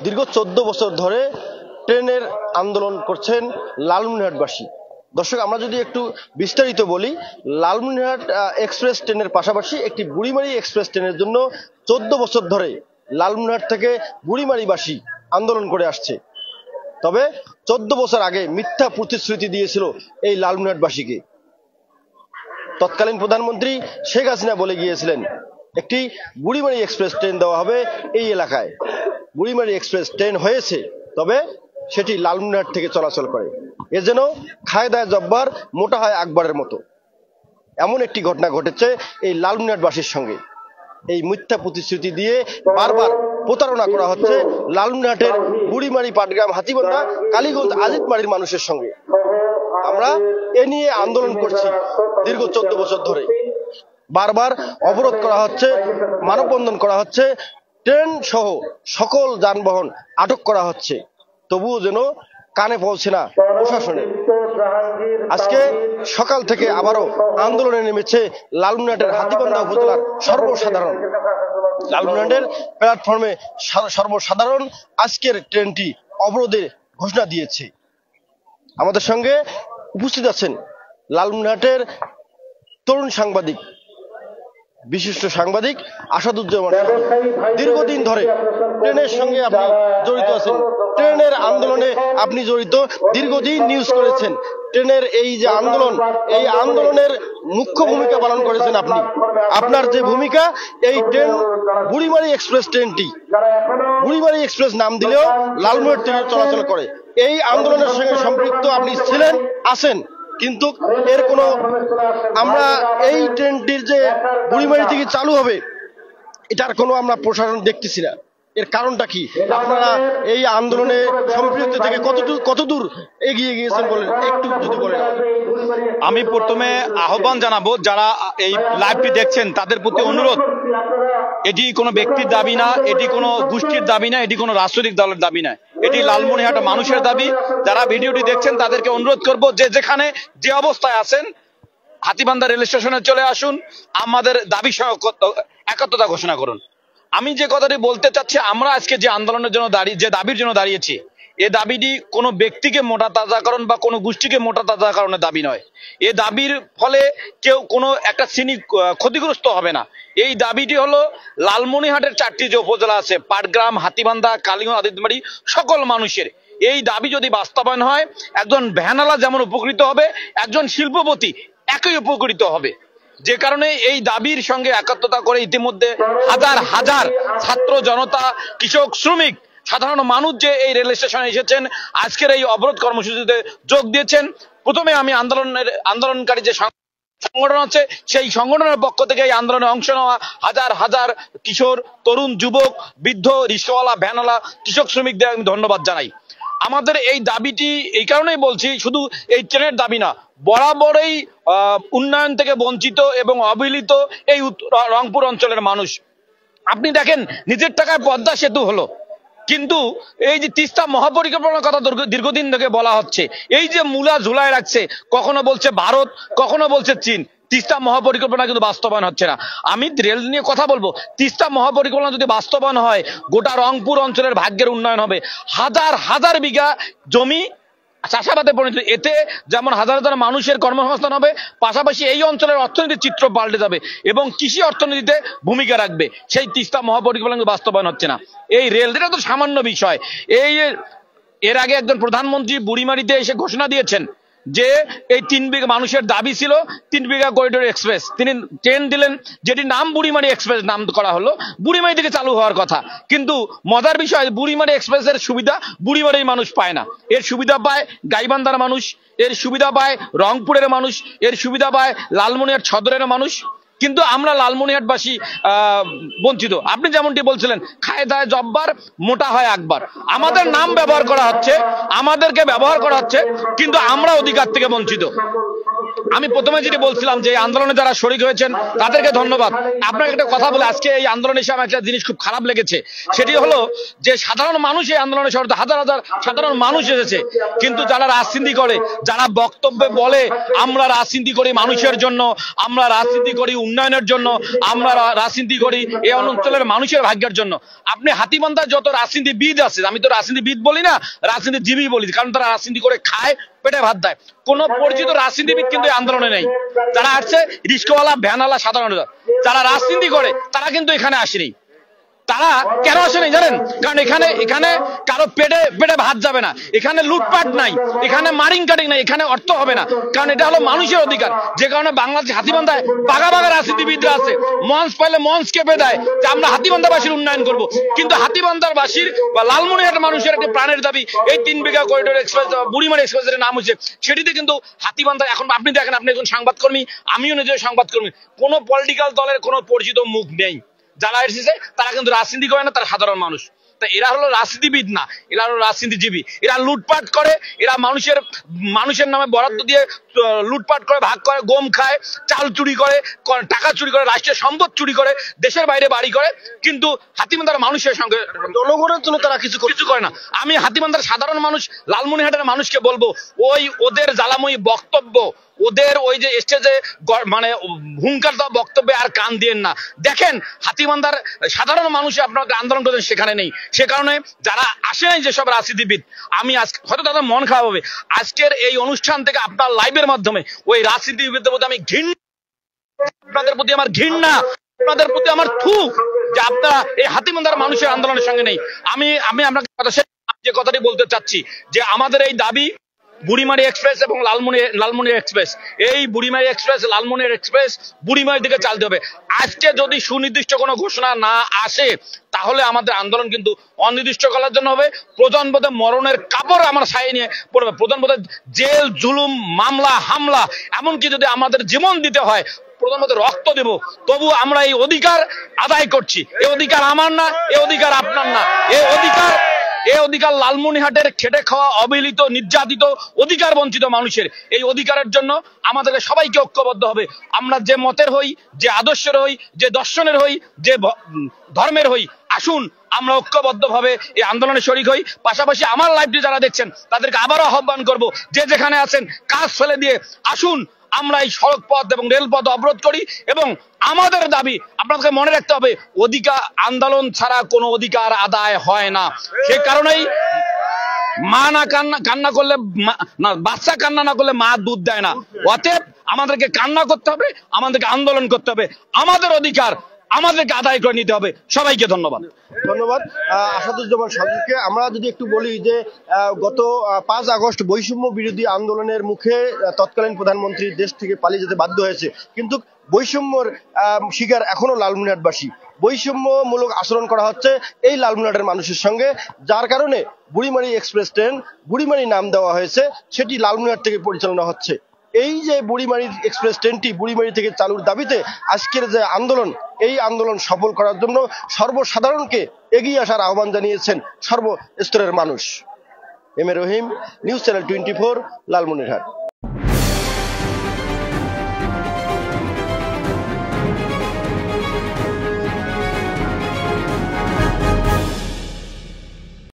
দীর্ঘ 14 বছর ধরে ট্রেনের আন্দোলন করছেন লালমনিরহাটবাসী। দর্শক, আমরা যদি একটু বিস্তারিত বলি, লালমনিরহাট এক্সপ্রেস ট্রেনের পাশাপাশি একটি বুড়িমারি এক্সপ্রেস ট্রেনের জন্য 14 বছর ধরে লালমনিরহাট থেকে বুড়িমারিবাসী আন্দোলন করে আসছে। তবে 14 বছর আগে মিথ্যা প্রতিশ্রুতি দিয়েছিল এই লালমনিরহাটবাসীকে। তৎকালীন প্রধানমন্ত্রী শেখ হাসিনা বলে গিয়েছিলেন একটি বুড়িমারি এক্সপ্রেস ট্রেন দেওয়া হবে এই এলাকায়। বুড়িমারি এক্সপ্রেস ট্রেন হয়েছে, তবে সেটি লালমনিরহাট থেকে চলাচল করে। এ যেন খায় দায় জব্বার, মোটা হয় আকবরের মতো। এমন একটি ঘটনা ঘটেছে এই লালমনিরহাটবাসীর সঙ্গে। এই মিথ্যা প্রতিশ্রুতি দিয়ে বারবার প্রতারণা করা হচ্ছে লালমনিরহাটের বুড়িমারি, পাটগ্রাম, হাতীবান্ধা, কালীগঞ্জ, আজিতমারির মানুষের সঙ্গে। আমরা এ নিয়ে আন্দোলন করছি দীর্ঘ 14 বছর ধরে। বারবার অবরোধ করা হচ্ছে, মানববন্ধন করা হচ্ছে, ট্রেন সহ সকল যানবাহন আটক করা হচ্ছে, তবুও যেন কানে পৌঁছে না প্রশাসনের। আজকে সকাল থেকে আবারও আন্দোলনে নেমেছে লালমনিরহাটের হাতীবান্ধা উপজেলার সর্বসাধারণ। লালমনিরহাটের প্ল্যাটফর্মে সর্বসাধারণ আজকের ট্রেনটি অবরোধের ঘোষণা দিয়েছে। আমাদের সঙ্গে উপস্থিত আছেন লালমনিরহাটের তরুণ সাংবাদিক, বিশিষ্ট সাংবাদিক আসাদুজ্জামান। দীর্ঘদিন ধরে ট্রেনের সঙ্গে আপনি জড়িত আছেন, ট্রেনের আন্দোলনে আপনি জড়িত, দীর্ঘদিন নিউজ করেছেন। ট্রেনের এই যে আন্দোলন, এই আন্দোলনের মুখ্য ভূমিকা পালন করেছেন আপনি। আপনার যে ভূমিকা, এই ট্রেন বুড়িমারি এক্সপ্রেস ট্রেনটি, বুড়িমারি এক্সপ্রেস নাম দিলেও লালমনিরহাট থেকে চলাচল করে। এই আন্দোলনের সঙ্গে সম্পৃক্ত আপনি ছিলেন, আছেন, কিন্তু এর কোনো, আমরা এই ট্রেনটির যে বুড়িমারি থেকে চালু হবে এটার কোনো আমরা প্রশাসন দেখতেছি না। এর কারণটা কি? আপনারা এই আন্দোলনে সম্পৃক্ত থেকে কতদূর এগিয়ে গিয়েছেন বলেন, একটু যদি বলেন। আমি প্রথমে আহ্বান জানাবো যারা এই লাইভটি দেখছেন তাদের প্রতি অনুরোধ, এটি কোনো ব্যক্তির দাবি না, এটি কোনো গোষ্ঠীর দাবি না, এটি কোনো রাজনৈতিক দলের দাবি না, এটি লালমনিরহাট মানুষের দাবি। যারা ভিডিওটি দেখছেন তাদেরকে অনুরোধ করব যে যেখানে যে অবস্থায় আছেন হাতীবান্ধা রেল স্টেশনে চলে আসুন, আমাদের দাবি সহ একাত্মতা ঘোষণা করুন। আমি যে কথাটি বলতে চাচ্ছি, আমরা আজকে যে আন্দোলনের জন্য যে দাবির জন্য দাঁড়িয়েছি, এ দাবিটি কোনো ব্যক্তিকে মোটা তাজাকরণ বা কোনো গোষ্ঠীকে মোটা তাজাকরণের দাবি নয়। এ দাবির ফলে কেউ কোনো একটা শ্রেণী ক্ষতিগ্রস্ত হবে না। এই দাবিটি হলো লালমনিরহাটের 4টি যে উপজেলা আছে, পাটগ্রাম, হাতীবান্ধা, কালীগঞ্জ, আজিতমারি, সকল মানুষের এই দাবি যদি বাস্তবায়ন হয়, একজন ভ্যানালা যেমন উপকৃত হবে, একজন শিল্পপতি একই উপকৃত হবে। যে কারণে এই দাবির সঙ্গে একাত্মতা করে ইতিমধ্যে হাজার হাজার ছাত্র জনতা, কৃষক, শ্রমিক, সাধারণ মানুষ যে এই রেল স্টেশনে এসেছেন, আজকের এই অবরোধ কর্মসূচিতে যোগ দিয়েছেন। প্রথমে আমি আন্দোলনকারী যে সংগঠন আছে সেই সংগঠনের পক্ষ থেকে এই আন্দোলনে অংশ নেওয়া হাজার হাজার কিশোর, তরুণ, যুবক, বৃদ্ধ, রিক্সাওয়ালা, ভ্যানওয়ালা, কৃষক, শ্রমিকদের আমি ধন্যবাদ জানাই। আমাদের এই দাবিটি এই কারণেই বলছি, শুধু এই ট্রেনের দাবি না, বরাবরই উন্নয়ন থেকে বঞ্চিত এবং অবহেলিত এই রংপুর অঞ্চলের মানুষ। আপনি দেখেন, নিজের টাকায় পদ্মা সেতু হলো, কিন্তু এই যে তিস্তা মহাপরিকল্পনার কথা দীর্ঘদিন থেকে বলা হচ্ছে, এই যে মূলা ঝুলায় রাখছে, কখনো বলছে ভারত, কখনো বলছে চীন, তিস্তা মহাপরিকল্পনা কিন্তু বাস্তবায়ন হচ্ছে না। আমি রেল নিয়ে কথা বলবো, তিস্তা মহাপরিকল্পনা যদি বাস্তবায়ন হয়, গোটা রংপুর অঞ্চলের ভাগ্যের উন্নয়ন হবে। হাজার হাজার বিঘা জমি চাষাবাদে পরিণত, এতে যেমন হাজার হাজার মানুষের কর্মসংস্থান হবে, পাশাপাশি এই অঞ্চলের অর্থনীতির চিত্র পাল্টে যাবে এবং কৃষি অর্থনীতিতে ভূমিকা রাখবে। সেই তিস্তা মহাপরিকল্পনা বাস্তবায়ন হচ্ছে না। এই রেল, এটা তো সামান্য বিষয়। এর আগে একজন প্রধানমন্ত্রী বুড়িমারিতে এসে ঘোষণা দিয়েছেন যে এই 3 বিঘা মানুষের দাবি ছিল 3 বিঘা করিডোর এক্সপ্রেস, তিনি ট্রেন দিলেন, যেটি নাম বুড়িমারি এক্সপ্রেস নাম করা হলো, বুড়িমারি থেকে চালু হওয়ার কথা। কিন্তু মজার বিষয়, বুড়িমারি এক্সপ্রেসের সুবিধা বুড়িমারির মানুষ পায় না। এর সুবিধা পায় গাইবান্ধার মানুষ, এর সুবিধা পায় রংপুরের মানুষ, এর সুবিধা পায় লালমনিরহাট সদরের মানুষ। কিন্তু আমরা লালমনিরহাটবাসী বঞ্চিত। আপনি যেমনটি বলছিলেন, খায় দায় জব্বার, মোটা হয় আকবর। আমাদের নাম ব্যবহার করা হচ্ছে, আমাদেরকে ব্যবহার করা হচ্ছে, কিন্তু আমরা অধিকার থেকে বঞ্চিত। আমি প্রথমে যেটি বলছিলাম যে আন্দোলনে যারা শরিক হয়েছেন তাদেরকে ধন্যবাদ। আপনাকে একটা কথা বলে আজকে এই আন্দোলনে এসে আমার একটা জিনিস খুব খারাপ লেগেছে, সেটি হলো যে সাধারণ মানুষ এই আন্দোলনে হাজার হাজার সাধারণ মানুষ এসেছে, কিন্তু যারা রাজনীতি করে, যারা বক্তব্যে বলে আমরা রাজনীতি করি মানুষের জন্য, আমরা রাজনীতি করি উন্নয়নের জন্য, আমরা রাজনীতি করি এই অঞ্চলের মানুষের ভাগ্যের জন্য। আপনি হাতীবান্ধার যত রাজনীতিবিদ আছে, আমি তো রাজনীতিবিদ বলি না, রাজনীতিজীবী বলি, কারণ তারা রাজনীতি করে খায়, পেটে ভাত দেয়। কোন পরিচিত রাজনীতিবিদ কিন্তু এই আন্দোলনে নেই। যারা আসছে রিস্কওয়ালা, ভ্যানওয়ালা, সাধারণ যারা রাজনীতি করে তারা কিন্তু এখানে আসেনি। তারা কেন আসেনি জানেন? কারণ এখানে এখানে কারো পেটে পেটে ভাত যাবে না, এখানে লুটপাট নাই, এখানে মারিং কাটিং নাই, এখানে অর্থ হবে না, কারণ এটা হলো মানুষের অধিকার। যে কারণে বাংলাদেশ হাতীবান্ধায় বাঘা বাঘা রাজনীতিবিদরা আছে, মঞ্চ পাইলে মঞ্চ কেঁপে দেয় যে আমরা হাতীবান্ধাবাসীর উন্নয়ন করব। কিন্তু হাতীবান্ধাবাসীর বা লালমনিরহাট মানুষের একটি প্রাণের দাবি এই 3 বিঘা করিডোর এক্সপ্রেস, বুড়িমারি এক্সপ্রেসের নাম হচ্ছে, সেটিতে কিন্তু হাতীবান্ধা এখন আপনি দেখেন, আপনি একজন সংবাদকর্মী, আমিও নিজে সংবাদকর্মী, কোনো পলিটিক্যাল দলের কোনো পরিচিত মুখ নেই। যারা এসেছে তারা কিন্তু রাজনীতি করে না, তারা সাধারণ মানুষ। তা এরা হলো রাজনীতিবিদ না, এরা হলো রাজনীতিজীবী। এরা লুটপাট করে, এরা মানুষের নামে বরাদ্দ দিয়ে লুটপাট করে, ভাগ করে, গম খায়, চাল চুরি করে, টাকা চুরি করে, রাষ্ট্রের সম্পদ চুরি করে, দেশের বাইরে বাড়ি করে, কিন্তু হাতীবান্ধার মানুষের সঙ্গে জনগণের জন্য তারা কিছু করে না। আমি হাতীবান্ধার সাধারণ মানুষ, লালমনিরহাটের মানুষকে বলবো, ওদের জ্বালাময়ী বক্তব্য, ওদের ওই যে স্টেজে মানে হুঙ্কার দেওয়া বক্তব্যে আর কান দিয়েন না। দেখেন হাতীবান্ধার সাধারণ মানুষ আপনাকে আন্দোলন করেন সেখানে নেই। সে কারণে যারা আসে নাই, যেসব রাজনীতিবিদ, আমি আজকে হয়তো তাদের মন খারাপ হবে, আজকের এই অনুষ্ঠান থেকে আপনার লাইভের মাধ্যমে ওই রাজনীতিবিদদের প্রতি আমি ঘৃণা, আপনাদের প্রতি আমার ঘৃণা, আপনাদের প্রতি আমার থুক যে আপনারা এই হাতীবান্ধার মানুষের আন্দোলনের সঙ্গে নেই। আমি আপনাকে যে কথাটি বলতে চাচ্ছি যে আমাদের এই দাবি বুড়িমারি এক্সপ্রেস এবং লালমনি এক্সপ্রেস, এই বুড়িমারি এক্সপ্রেস, লালমনি এক্সপ্রেস বুড়িমারির দিকে চালতে হবে। আজকে যদি সুনির্দিষ্ট কোনো ঘোষণা না আসে তাহলে আমাদের আন্দোলন কিন্তু অনির্দিষ্টকালের জন্য হবে। প্রধানপদে মরণের কাপড় আমার ছায়ে নিয়ে পড়বে, প্রধানপদে জেল, জুলুম, মামলা, হামলা, এমনকি যদি আমাদের জীবন দিতে হয়, প্রধানত রক্ত দেব, তবু আমরা এই অধিকার আদায় করছি। এই অধিকার আমার না, এই অধিকার আপনার না, এই অধিকার লালমনিরহাটের খেটে খাওয়া, অবহেলিত, নির্যাতিত, অধিকার বঞ্চিত মানুষের। এই অধিকারের জন্য আমাদেরকে সবাইকে ঐক্যবদ্ধ হবে। আমরা যে মতের হই, যে আদর্শের হই, যে দর্শনের হই, যে ধর্মের হই, আসুন আমরা ঐক্যবদ্ধ ভাবে এই আন্দোলনে শরিক হই। পাশাপাশি আমার লাইভটি যারা দেখছেন তাদেরকে আবারও আহ্বান করব, যে যেখানে আছেন কাজ ফেলে দিয়ে আসুন আমরা এই সড়ক পথ এবং রেলপথ অবরোধ করি। এবং আমাদের দাবি আপনাদেরকে মনে রাখতে হবে, অধিকার আন্দোলন ছাড়া কোনো অধিকার আদায় হয় না। সে কারণেই মা না কান্না করলে না, বাচ্চা কান্না না করলে মা দুধ দেয় না। অতএব আমাদেরকে কান্না করতে হবে, আমাদেরকে আন্দোলন করতে হবে, আমাদের অধিকার আমাদেরকে আদায় করে নিতে হবে। সবাইকে ধন্যবাদ। ধন্যবাদ আসাদুজ্জামান সাজুকে। আমরা যদি একটু বলি যে গত 5 আগস্ট বৈষম্য বিরোধী আন্দোলনের মুখে তৎকালীন প্রধানমন্ত্রী দেশ থেকে পালিয়ে যেতে বাধ্য হয়েছে, কিন্তু বৈষম্যর শিকার এখনো লালমনিরহাটবাসী। বৈষম্যমূলক আচরণ করা হচ্ছে এই লালমনিরহাটের মানুষের সঙ্গে, যার কারণে বুড়িমারি এক্সপ্রেস ট্রেন, বুড়িমারি নাম দেওয়া হয়েছে, সেটি লালমনিরহাট থেকে পরিচালনা হচ্ছে। এই যে বুড়িমারি এক্সপ্রেস ট্রেনটি বুড়িমারি থেকে চালুর দাবিতে আজকের যে আন্দোলন, এই আন্দোলন সফল করার জন্য সর্বসাধারণকে এগিয়ে আসার আহ্বান জানিয়েছেন সর্বস্তরের মানুষ। M A Rahim, news channel 24, Lalmonirhat.